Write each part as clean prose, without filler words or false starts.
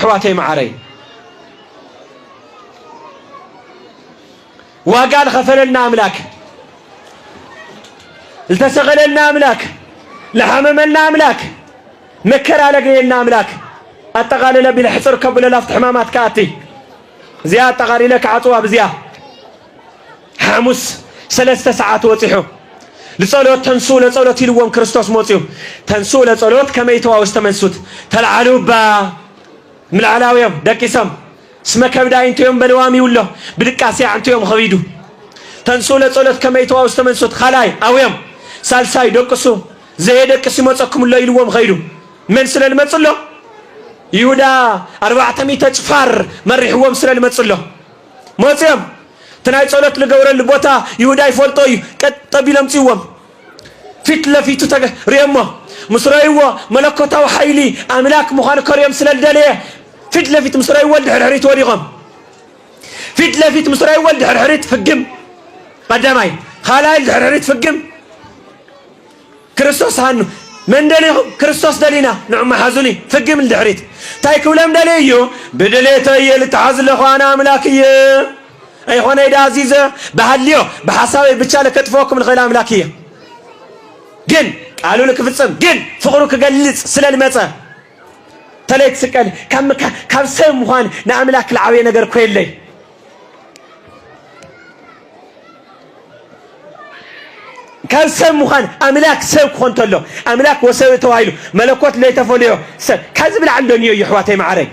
حواتي معري وقال خفلنا أملاك التسغلنا أملاك لحممنا أملاك مكر على قيلنا أملاك التغالي لبي الحصر كبل لافت حمامات كاتي زياد تغالي لك عطوها بزياد حاموس 3 ساعات وطيحو لصلوت تنسو لصلوت يلوم كريستوس موتيو تنسو لصلوت كما يتوا واستمنسوت تلعلوا با من العلاويهم دكيسم اسمك بدا انت يوم بلوامي ولا بدقاسي انت يوم خبيدو تنسو لصلوت كما يتوا واستمنسوت خلاي اويم سالساي دقسو زي دقسي مصكم الله يلوم خيدو من سلل مصلو يهودا 400 تفار مريحوم سلل مصلو موتيم تناي صلوت لغور البوتا يهودا يفولطوي قطبيلم صيوم فيت لفيتو ريمو مسرايو ملكوتاو حيلي املاك مخان كريم سلالدليه فيت لفيت مسرايو ولد حرحريت وريقم فيت لفيت مسرايو ولد حرحريت فقم قداماي خالاي حرحريت فقم كريستوس هانو من دليهم كريستوس دلينا نعم حزوني فقم الدحريت تايك ولم دليو بدليتي لتعزل اخوانا املاكيه اي خونا يدا عزيزه بحليو بحسابي بتشالك كتفوكم الخيل املاكيه جن قالوا لك فصم جن فقرك قلص سلالمصه تليت سقل كم سم مخان ناملاك العوي ነገር ኮይለይ كم مخان املاك سب كونتلو املاك وسو توايلو ملكوت لا يتفوليو كذب العندنيو يحواتي معري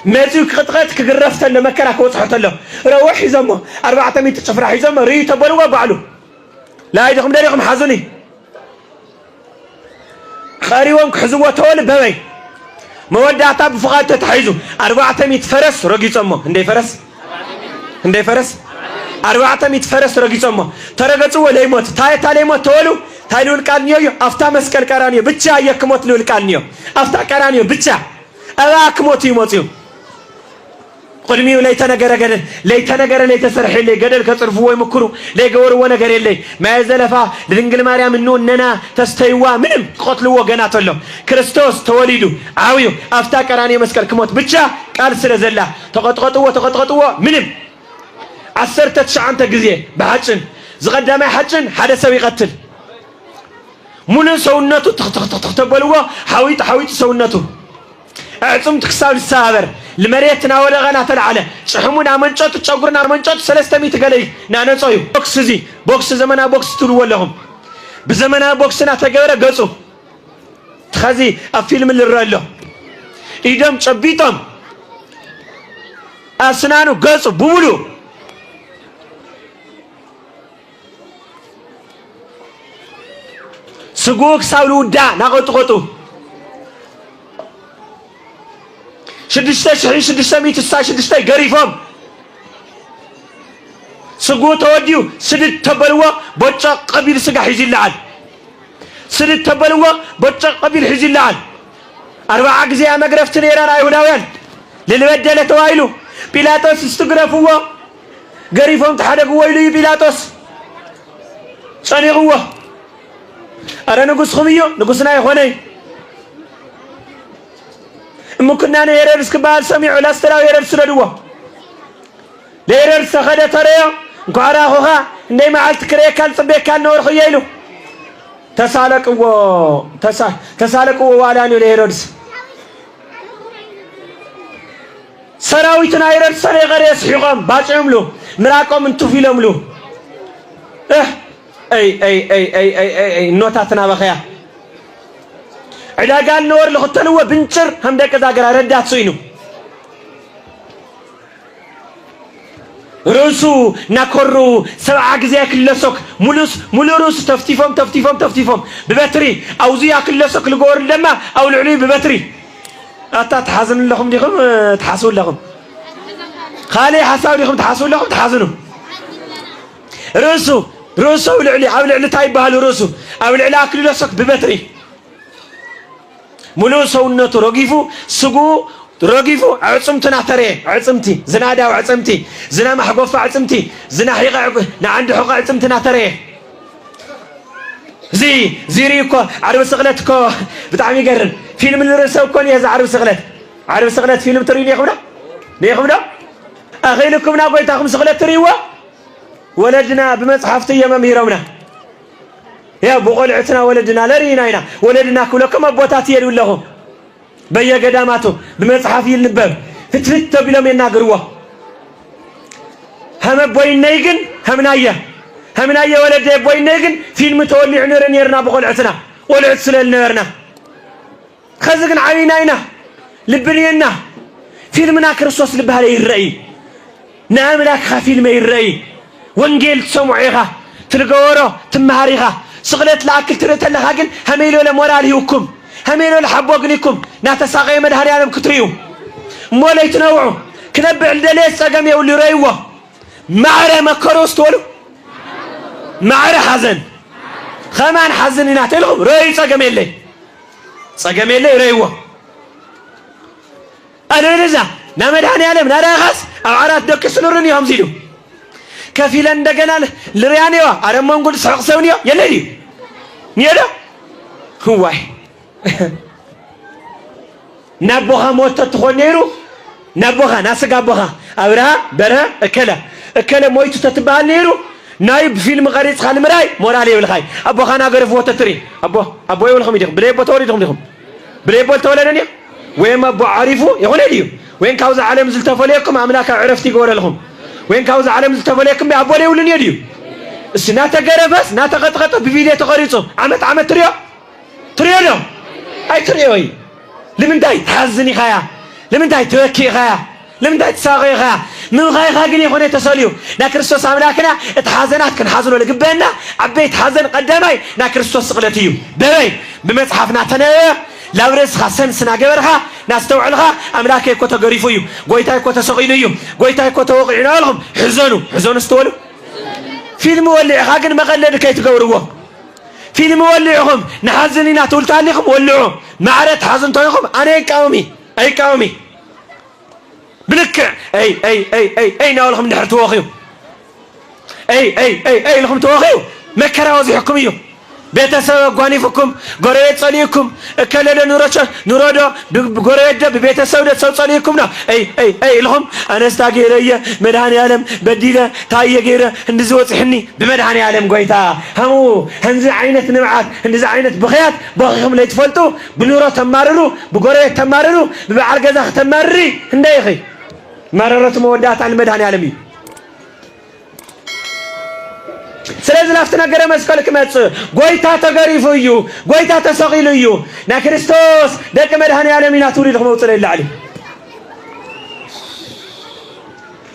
مازيو قطقت كغرفت لمكراك وصحتلو روح يزمو 400 صفرا يزمو ري تبلوا بعلو لا يدخم داريكم حزوني خاريوم كحزوا تول بمي مودعتا بفقات تتحيزو 400 فرس رقيصمو اندي فرس 400 فرس رقيصمو ترغصو ولا يموت تاي موت تولو تايلو القانيو افتا مسكل قرانيو بچا يكموت لو القانيو افتا قرانيو بچا اواك موت يموتيو قدميو ليتنغر ليتسرح لي قدل كصرفو ويمكرو لي غورو ነገር የለይ ማይዘለፋ ለድንግል ማርያም እንነና ተስተይዋ ምንም ቆጥልዎ ገና ተለው ክርስቶስ ተወሊዱ አውዩ አፍታ ቀራኒ መስቀል ከሞት ብቻ ቃል ስለዘላ ተቆጥቆጥዎ ምንም 19 ጊዜ በሐጭን ዝቀዳማይ ሐጭን ሓደ ሰብ ይቀትል ሙሉ ሰውነቱ ተተበልዎ ሐዊጥ ሰውነቱ اعصم تكسال السابر المريتنا ولا غنا تلعله صحمونا منشط تصغرنا منشط 300 غلي نانصيو بوكس زي بوكس زمنا بوكس تلو لهم بزمنا بوكسنا تغبره غصو تخزي افيلم للرالو ايدم صبيطم اسنانو غصو بولو سغوك ساولو دا ناقطقطو 6,600 غريفهم سغو توديو سدت تبلوا بوچا قبيل سغا حيزيلال سدت تبلوا بوچا قبيل حيزيلال 4 غزي مغرفت نيران ايهوداوያን للبدله توايلو بيلاطس استغرفوا غريفهم تحدقوا ويلو بيلاطس صنيغوا ارا نغس خميو نغسنا يخوني ممكن أنا يرد سكبال سميع ولا استراو يرد سردوا ليرد سخدة تريو قارا خوها إني ما عالت كريه كان صبيه كان نور خيالو تسالك ووالانيو ليردس سراويتنا يرد سري غريس حيقام باچملو مراقم انتو فيلملو اي نوتاتنا بخيا عدا قال نور لختنوا بنشر هم دك زاغرا ردات سوينو روسو ناكورو 7 غزي كلسوك مولوس تفتيفهم ببتري اوزي كلسوك لغور لما او العلي ببتري اتا تحزن لكم ديكم تحاسون لكم خالي حساو لكم تحاسون لكم تحزنوا روسو العلي تاي بحال روسو او العلي كلسوك ببتري ملو سونته رغيفو سغو رغيفو عصمتنا تري عصمتي زناداو عصمتي زنا محقوف عصمتي زنا حيقع عند حق عصمتنا تري زيريكو عرب سقلتكو بتعمي قرن فيلم الرسول كون يهز عرب سغلت فيلم ترين يخبنا أخيلكم ناقوي تاخم سغلت تريوا ولدنا بمصحفتي يمميرونا يا بقول عتنا ولدنا لرينا هنا ولدنا كلكم أبوتات يلون لهم بيا قداماته بمصحف يلنبب فتفت بلهم يناقروا هم بوين نيجن هم نايا ولد بوين نيجن فيلم تولي عنيرن يرنا بقول عتنا ولا عتسل النيرنا خزقن عينا هنا لبنينا فيلمنا كريستوس لبها لي الرأي نعم لك فيلم الرأي وانجيل تسمعيها تلقوره تمهاريها سغلت لأكل ترتلها جن هميلو لموراليكم هميلو لحبوغنيكم ناتساقي مدهري عالم كتريو مولا يتنوعوا كنبع الدليس ساقم يولي رأيوه معره مكروس تولو معره حزن خمان حزن يناتلهم رأي ساقم يلي رأيوه أنا نزا نمدهني عالم نراغس أو عرات دوك سنورني هم زيدو كفيلا دقنا لريانيوا أرمى نقول سحق سونيا يلي نيدا هواي نبوها موت تخونيرو نبوها ناسق أبوها أورها برها أكلا مويت تتبع نيرو نايب فيلم غريز خال مراي مورالي والخاي أبوها ناقر فوت تري أبو يولخم يدخم بريبو تولي دخم بريبو تولي وين أبو عارفه يقول لي وين كاوز عالم زلتفليكم أملاك عرفتي قول لهم وين كاوز عالم زلتفليكم بأبو لي ولن يديو السنة قربس ناتا قط بفيديو تقريصه عمت تريو له أي تريو أي لمن داي تحزني خيا لمن داي توكي خيا لمن داي تساقي خيا من غاي خاقني يخوني تسوليو نا كريستوس أملاكنا اتحازنات كن حازنو لقبنا عبيت حازن قدامي نا كريستوس سقلتيو بوي بمصحفنا تنايا لابرس خاصن سنا جبرها ناس توعلها أملاك يكو تقريفيو قويتا يكو تسقينيو قويتا يكو توقعنا لهم حزنوا استولوا فيلم ولع خاقن مغلد كي تقوروه فيلم ولعهم نحزنينا تولتانيكم ولعوا معرت حزن تويكم أنا أي قومي بنكع أي ناولهم نحر تواخيو أي لهم تواخيو مكرا وزيحكم يو بيتسبب قوانيفكم قريت صليكم كلنا نوردا بقريت ببيتسبب صليكم نا أي لهم أنا استاجيرية مدهاني عالم بديلة تاية جيرة هندزوت حني بمدهاني عالم قويتا همو هنز عينة نمعات هنز عينة بخيات باقيهم اللي يتفلتوا بنورا تمارلو بقريت تمارلو ببعرقزة تمارري هندايخي مررت مودات عن مدهاني عالمي سلازل أفتنا قرأ مسكالك ماتس قويتا تقريفيو قويتا تساقيليو نا كريستوس دك مدهاني عالمين أتولي لهم وصل إلا عليه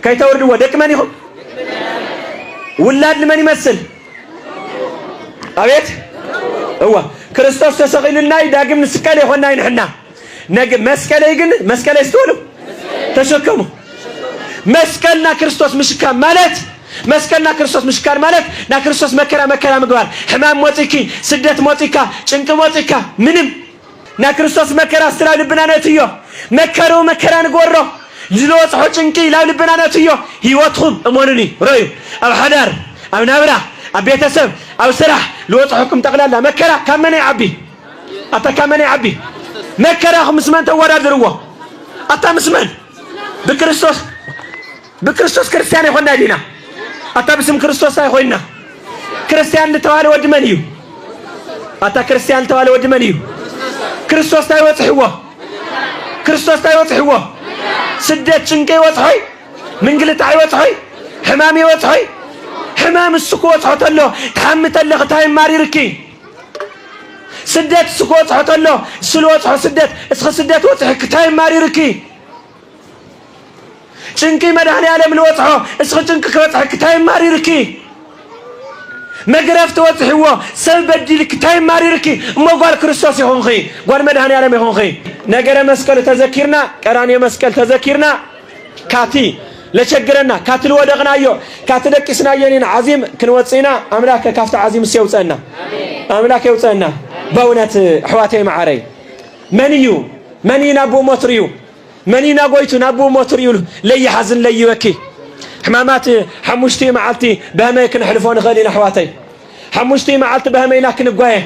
كي توردوا دك من يخم ولاد لمن يمثل أبيت هو كريستوس تساقيلنا يداقم نسكالي خونا ينحنا نقم مسكالي يقن مسكالي يستولو تشكموا مسكالنا كريستوس مشكا مالت مسكنا كريستوس مشكار مالك نا كريستوس مكرا مقبار حمام موتيكي سدت موتيكا چنك موتيكا منم نا كريستوس مكرا استرا لبنا نتيو مكرا نقورو جلوص حو چنكي لا لبنا نتيو هيوتهم امونني رأيو او حدار او نابرا او بيتسب او سرح لوص حكم تقلالا مكرا كمني عبي اتا كمني عبي مكرا خمسمان تورا دروا اتا مسمان بكريستوس كريستياني خونا دينا أتا باسم كريستوس أخوينا كريستيان لتوالي ود منيو أتا كريستيان لتوالي ود منيو كريستوس تاي وصحوا سدت شنكي وصحي منقلت عي وصحي حمامي وصحي حمام السكو وصحت له تحمت له تايم ماري ركي سدت السكو وصحت له سلو وصحو سدت اسخ سدت وصحي تايم ماري ركي شنكي مدهني عالم الوصحو اسخ شنك كوصحك تايم ماري ركي مقرفت وصحوا سبب بديلك تايم ماري ركي ما قال كريستوس يهون خي قال مدهني عالم يهون خي نقر مسكال تذكرنا قراني مسكال تذكرنا كاتي لشجرنا كاتل ودغنا يو كاتل كسنا ينين عظيم كنوصينا أملاك كافت عظيم سيوصلنا أملاك يوصلنا بونت حواتي معاري مني نابو مطريو مني ناقويتو نابو مطريو لي حزن لي وكي حمامات حموشتي معلتي بهما يكن حلفون غالينا حواتي حموشتي معلت بهما يناكن قويه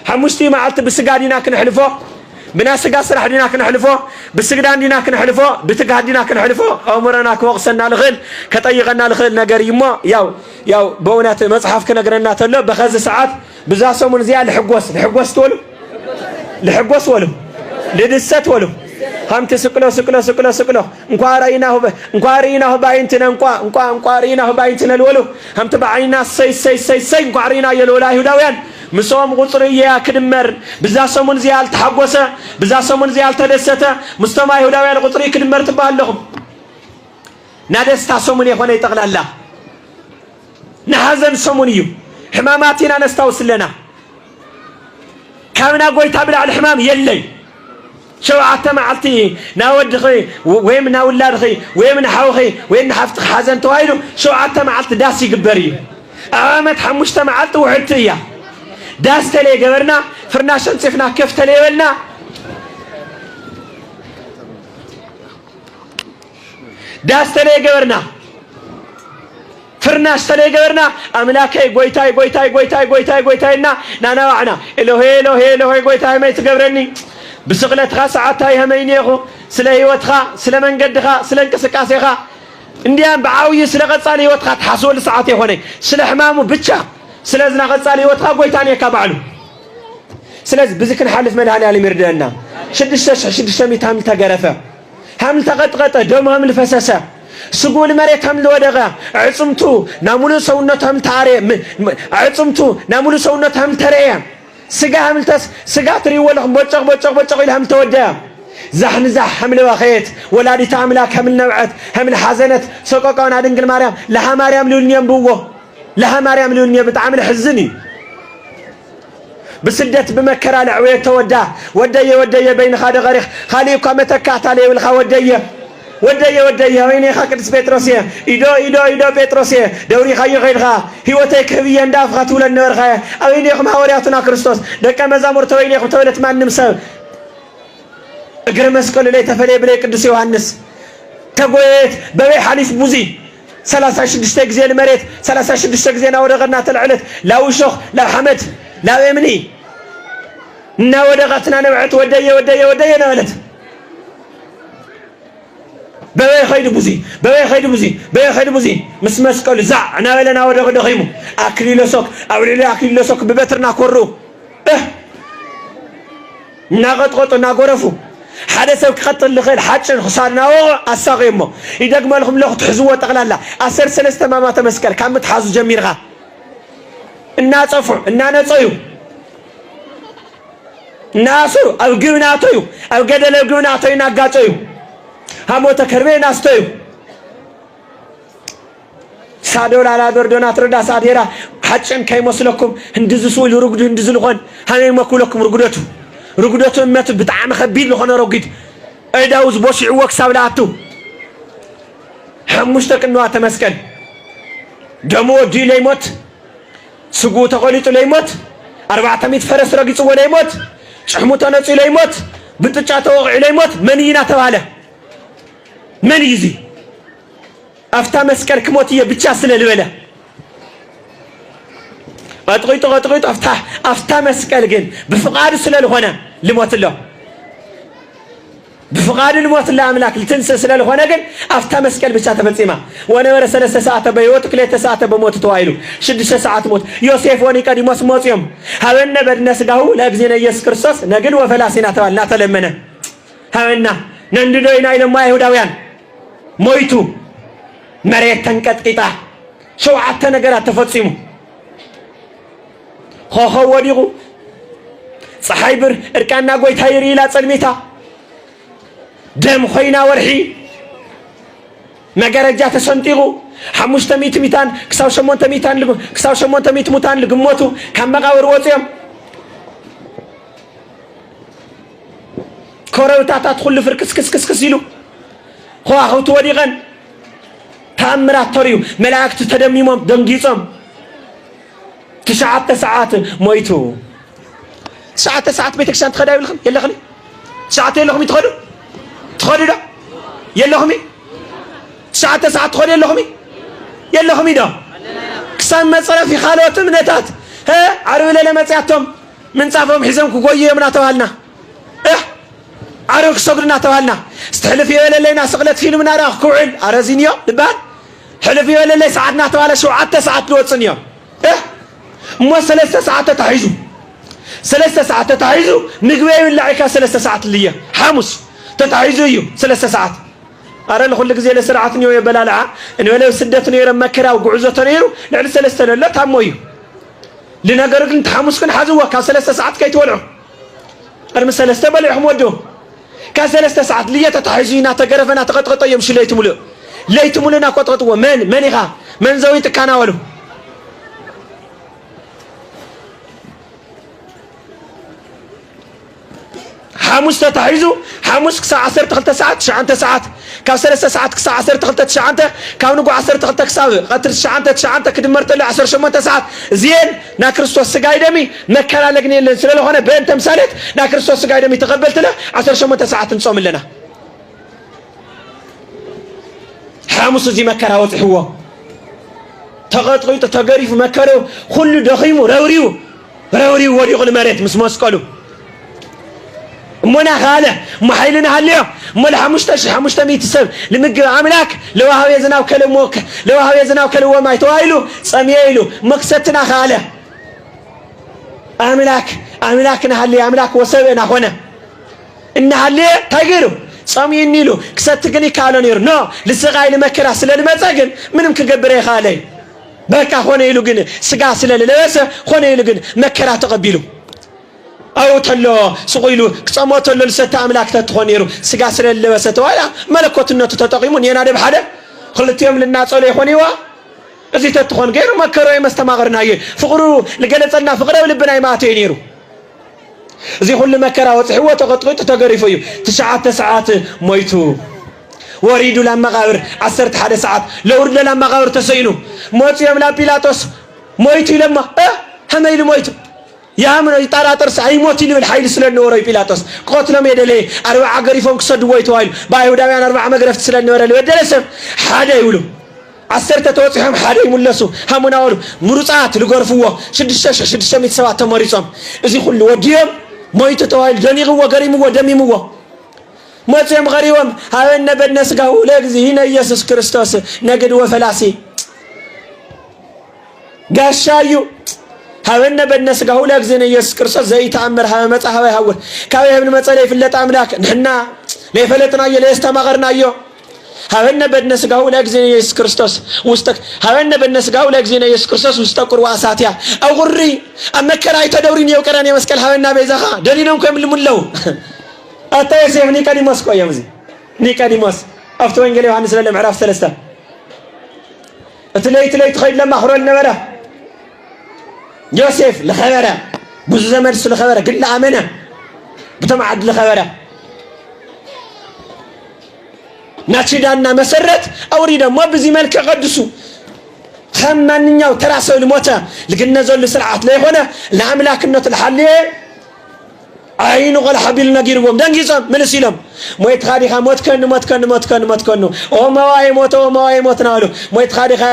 حموشتي معلت بسقادينا كن حلفو بناس قصر حدينا كنحلفه بسجدان دينا كنحلفه بتقعد دينا كنحلفه أمرنا كوقسنا الخيل كطيقنا الخيل نجار يما ياو بونات مصحف كنجرنا تلا بخز ساعات بزاسمون زي الحقوس تولو لحقوس ولو لدست ولو هم تسكلو انقاريناه باينتنا انقاريناه باينتنا الولو هم تبعينا سي انقارينا يلولا يهوداويان مسوم قطريه كدمر بزا سمون زيال تحقوسه بزا سمون زيال تدسته مستمع يهوداويان قطري كدمر تبالهم نادستا سمون يخونه يطقلالا نحزن سمون يو حماماتنا نستوس لنا كامنا قويتا بلا الحمام يلي شو عتما عتي ناود خي وين ناولاد خي وين حاو خي وين حفت حزن تويلو شو عتما عت داسي قبري امت حمشت معت وحتيا داس تلي قبرنا فرناشن صفنا كيف تلي ولنا داس تلي قبرنا فرناش تلي قبرنا املاكي قويتاي نانا وعنا الهي قويتاي ما يتقبرني بسغلتها ساعتها يهمينيخو سلا هيوتها سلا منقدها سلا انكسكاسيها انديان بعاوي سلا قصالي هيوتها تحسول ساعات يخوني سلا حمامو بتشا سلا زنا قصالي هيوتها قويتاني كبعلو سلا بذكر حالف مدهاني على مردنا شدش ميت حمل تقرفه حمل تقطقطه دم حمل فسسه سقول مريت حمل ودغا عصمتو نامولو سونت حمل تاري عصمتو نامولو سونت حمل تريا سجا حملتس سجا تري ولا بوچق إلى هم تودا زحن حمل واخيت ولادي تعملك حمل نوعت حمل حزنت سقاقنا دنجل مريم لها مريم لونيم بوه لها مريم لونيم بتعمل حزني بسدت بمكر على عويه تودا ودي بين خاد غريخ خليكم متكات عليه والخا ودي وين يا قدس بطرسيه ايدو بطرسيه دوري خي غيرها هيوتك هبيه اندافخت ولا النور خا وين يخم حوارياتنا كريستوس دك مزامورته وين يخم تولت مانم سب اجر مسقل لي تفلي بلي قدس يوحنس تقويت ببي حليف بوزي 36 غزي المريت 36 غزي ناودغنا تلعلت لا وشخ لا حمد لا يمني ناودغتنا نبعت ودي نالت بوي خيد بوزي مسقل زع انا ولنا ودغيمو اكليل سوك ببترنا كورو ناقطقط ناغرفو حدا سب كقتل لخيل حاجن خسارنا اساقيمو يدغم لكم لو تحزوا طقلالا 13 ماما تمسكل كم تحازو جميرها እና ነጽዩ ናስሩ ኣብ ግብናቶዩ ኣብ ገደለ ግብናቶዩ ናጋጨዩ ሃሞተ ከርቤን አስተዩ ሳዶላ ላዶር ዶናት ረዳ ሳዴራ ሐጭን ከይመስለኩም እንድዝሱ ይሩግዱ እንድዝልኾን ሃነይ መኩለኩም ርጉደቱ እመት በጣም ከቢድ ለሆነ ረግድ እዳውዝ ቦሽዑ ወክሳብላቱ حمشت قنوا تمسكن دمو دي ليموت سقو تقوليت ليموت 400 فرس رقيص وليموت شحموت نصي ليموت بتچا توقع ليموت منينا تباله من يزي افتا مسكر كموتيه بچا سللبله اطقيت افتا مسكر جن بفقاد سللهونه لموت له بفقاد الموت الله أملاك لتنسى سلال هنا جن أفتح مسكال بشات فلسيمة وأنا ورا 3 ساعات بيوت كل 3 ساعات بموت توائلو 6 ساعات موت يوسف واني كادي موت يوم هذا بدنا سداه لا بزينا يسكرسوس نقل وفلاسينا توال لا تلمنا هذا نندوينا إلى ما يهوداويان مويتو مريت تنكت قطع شو عتنا جرات تفلسيمو خو وديغو صحيبر إركاننا قوي تايري لا تسلميتا دم خوينا ورحي مجرجة تسنتيغو 500 ميتان كساو 800 ميتان لغو كساو 800 موتان لغموتو كم مقاور وطيهم كورو تاتا تخل فركس كس يلو خو اخو توديغن تامرات تريو ملاك تتدميمهم دنجيصهم 9 ساعات مويتو 9 ساعات بيتك شان تخداو لكم يلا خلي ساعتين لكم يتخدوا تخدوا ده يلهمي ساعة تخدوا يلهمي ده كسام مصرف في خالوت منتات ها عرو لا مصياتهم من صافهم حزمكو قوي يمنا توالنا عروك صدرنا توالنا استحلف يولا لينا سقلت فيلم نارا كوعل أرزينيو لبان حلف يولا لي ساعتنا توالا شو عدت ساعات لوتصنيو إيه مو 3 ساعات تحيزو 3 ساعات تحيزو نقوي ولا عيكا 3 ساعات اللي حاموس تتحيزو يو 3 ساعات أرى لخل جزيل سرعة نيو يبلالعة إنه ولو سدت نير مكرا وقعزة نيرو لعل 3 لا تامويو لنا قرق نتحمس كن حزوا كان 3 ساعات كي تولعوا أرمي 3 بلعهم ودو كان 3 ساعات ليه تتحيزينا تقرفنا تقطقط يمشي ليتمولنا قطقطوا من يغا من زويت كان ولو حاموس تتحيزو حاموس كسا 10 ساعات 9 ساعات كاو 3 ساعات كسا 10 9 كاو نقو 10 كسا قطر 9 كدمرت له 18 ساعات زين نا كريستوس سغاي دمي مكلا لغني لن سلله هنا بين تمثالت نا كريستوس سغاي دمي تقبلت له 18 ساعات نصوم لنا حاموس زي مكرا وصحوا تقطقي تغريف مكرو كل دخيمو روريو ودي قل مريت مسقلو منا خاله محيلنا هاليوم مل حمشت ميت سب لمجب عملك لو هاو يزناو كلموك لو هاو يزناو كلمو ما يتوايلو سمييلو مكستنا خاله عملك نهالي عملك وسبنا هنا إن هالي تغيرو سامي نيلو كست جني كالونير نو لسقاي لمكرا سلال مزاجن منهم كجبري خالي بكا هنا يلو جن سقا سلال لبسه هنا يلو جن مكرا تقبلو أو تلو سقيلو كسامو تلو لسه عملك تتخونيرو سقا سلال لبسه ولا ملكوت النت تتقيمون ينادي بحدا خلت يوم للناس على يخونيوا إذا تتخون غير مكرا يمستمغرنا يه فقرو لجلسنا فقرا ولبنا ما تينيرو زي كل مكرا وتحوى تقطقط تقريفيو 9 ساعات مويتو وريدو لما غاور 10 ساعات لو ورد لما غاور تسينو موت يوم لا بيلاطس مويتو لما حميل مويتو يا من يطراطر ساي موت يلبل حيل سلنورو بيلاطس قتلم يدلي 40 غريفون كسد ويتو هايل بايهوداوያን 40 مغرفت سلنورو لودلسم حدا يولو 10 توصيهم حدا يملسو همناولو مرصات لغرفو 6 تماريصم ازي كل وديم مويت توال دنيغ وغريم ودميم موتيم غريوم هاون بنس غاو لغزي هنا يسوع كريستوس نجد وفلاسي غاشايو هاون بنس غاو لغزي يسوع كريستوس زي تامر ها مصحف يحول كاوي ابن مصلي فلت املاك نحنا ليفلتنا يستمغرنا يو هاون بنس غاو لغزي يسوع كريستوس وستك هاون بنس غاو لغزي يسوع كريستوس وستقر واساتيا او غري امكراي تدورين يوقران يمسكل هاون بيزخا دليلهم كم لملو أتايسيف نيكاديموس كويا مزي نيكاديموس أفتو إنجلي وحنس لله معرف 3 تلي تخيل لما حرول نبرة يوسف لخبرة بوز زمن سل خبرة قل أمانة بتم عدل خبرة ناتشيدنا مسرت أوريدا ما بزي ملك قدسو خمن ياو تراسو الموتى لقنا زول سرعة لا هنا العملاك النوت الحليه عينو غل حبيل نجيرهم دنجيزم من السلام مويت خادي خاموت كن أو مواي موت نالو مويت خادي خا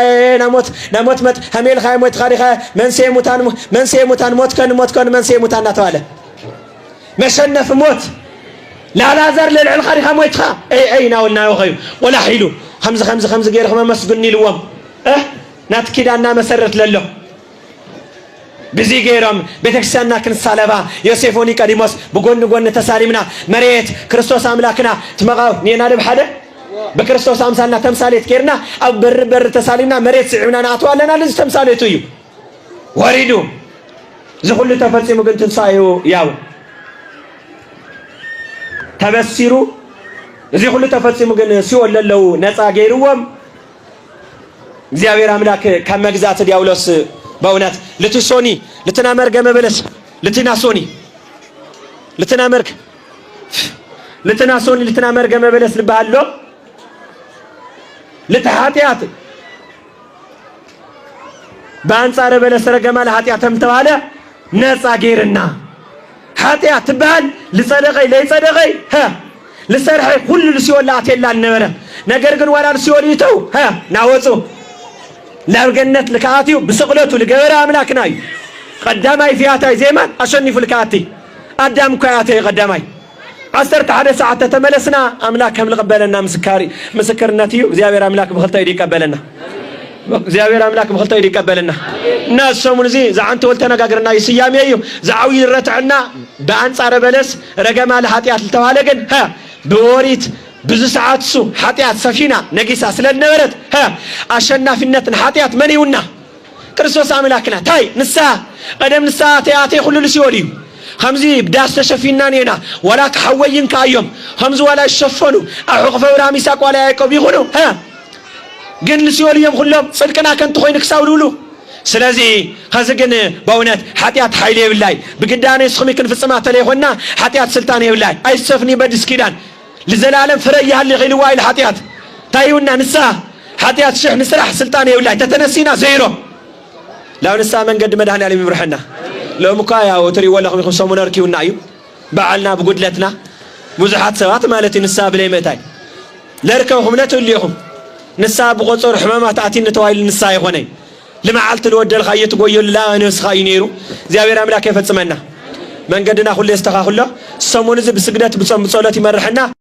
نموت مت هميل خا مويت خادي خا من سيموتان موت كن من سيموتان نتواله مشنا في موت لا زر للعل خادي خا مويت خا أي ناولنا وخيو ولا حيلو خمسة غير خما مسجني لوام نات كده أنا مسرت لله بزي غيرهم بتكسرنا كنسالبا يوسفوني كديموس بقول تسالمنا مريت كريستوس أملاكنا تمغاو نينا بحدا بكريستوس أمثالنا تمثاليت كيرنا أو بر تسالمنا مريت سعونا نعطوالنا لز تمثاليتو يو وريدو زخل تفرسي ممكن تنسايو ياو تبسيرو زي كل تفرسي ممكن سيول للو نتا غيروم እግዚአብሔር አምላክ ከመግዛት ዲያብሎስ በእውነት ለትሶኒ ለተናመርገ መበለስ ለትናሶኒ ለተናመርገ መበለስ ልባሎ ለተኃጢአት በአንጻረ በለስ ረገማ ለኃጢአትም ተባለ ነፃ ጌርና ኃጢአት ትባል ለጸደቀይ ለጸደቀይ ለሰርሐ ሁሉ ሲወላት የላል ነበረ ነገር ግን ወላል ሲወልይተው ናወጹ لأرجنت لكاتيو بسقلته لجبر أملاكناي قدامي فياتي زمان أشني في الكاتي قدام كاتي قدامي عسرت على ساعة تملسنا أملاك هم لقبلنا مسكرنا تيو زيابير أملاك بخلطة يدي قبلنا زيابير أملاك بخلطة يدي قبلنا الناس سومون زي زعنت ولتنا قاقرنا يسيامي أيو زعوي الرتعنا بأنصار بلس رقم على حاتيات التوالقن ها بوريت بزو ساعات سو حاتيات سفينة نقيسة سلال نورت ها أشنا في النت حاتيات منيونا كرسوس أملاكنا تاي نسا قدم نسا تياتي خلو لسيوليو خمزي بداس تشفينا نينا ولا كحوين كايوم خمز ولا يشفنوا أحقفوا رامي ساق ولا يكوب يخونوا ها جن لسيوليهم خلهم صدقنا كنت خوينك ساولولو سلازي خازقن باونات حاتيات حيلي بالله بقداني يسخمي كن في السماء تليخونا حاتيات سلطاني بالله أي سفني بدس كيدان لزلالم فريها اللي غيلوا وايل حاتيات تايونا نسا حاتيات شح نسرح سلطاني بالله تتنسينا زيرو لو نسا من قد مدهن علي مبرحنا لو مكايا وتري ولا خم يخصموا نركي ونعيو بعلنا بقدلتنا مزحات سوات مالتي نسا بلي متاي لركوهم لا توليهم نسا بقصور حمامات عتين نتوايل نسا يخوني لما عالت الودل خايت قويل لا نس خاينيرو زيابير أملاك كيف تسمعنا من قدنا خلي استخا خلا سمون زي بسجدات بصلاتي مرحنا